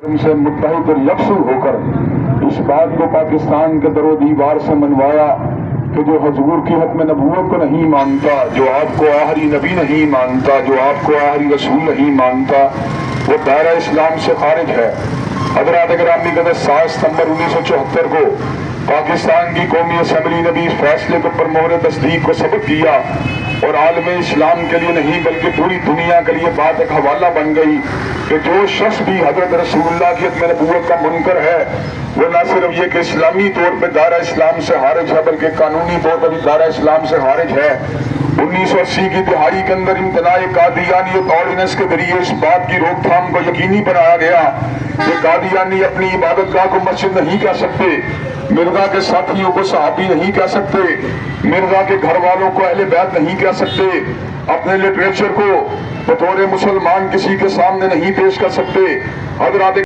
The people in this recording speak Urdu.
سے متحد اور یکسو ہو کر اس بات کو پاکستان کے در و دیوار سے منوایا کہ جو حضور کی حکم نبوت کو نہیں مانتا، جو آپ کو آخری نبی نہیں مانتا، جو آپ کو آخری رسول نہیں مانتا، وہ دائرہ اسلام سے خارج ہے۔ حضرات گرامی قدس 7 ستمبر 1974 کو پاکستان کی قومی اسمبلی نے بھی اس فیصلے کو پر مہر تصدیق کو ثبت کیا اور عالم اسلام کے لیے نہیں بلکہ پوری دنیا کے لیے بات ایک حوالہ بن گئی کہ جو شخص بھی حضرت رسول اللہ کی حکم نبوت کا منکر ہے وہ نہ صرف یہ کہ اسلامی طور پہ دائرہ اسلام سے خارج ہے بلکہ قانونی طور پر بھی دائرہ اسلام سے خارج ہے۔ 1980 کی دہائی کے اندر امتناع قادیانیت آرڈیننس کے ذریعے اس بات کی روک تھام کو یقینی بنایا گیا کہ قادیانی اپنی عبادت گاہ کو مسجد نہیں کہہ سکتے، مرزا کے ساتھیوں کو صحابی نہیں کہہ سکتے، مرزا کے گھر والوں کو اہل بیت نہیں کہہ سکتے، اپنے لٹریچر کو بطور مسلمان کسی کے سامنے نہیں پیش کر سکتے۔ حضرات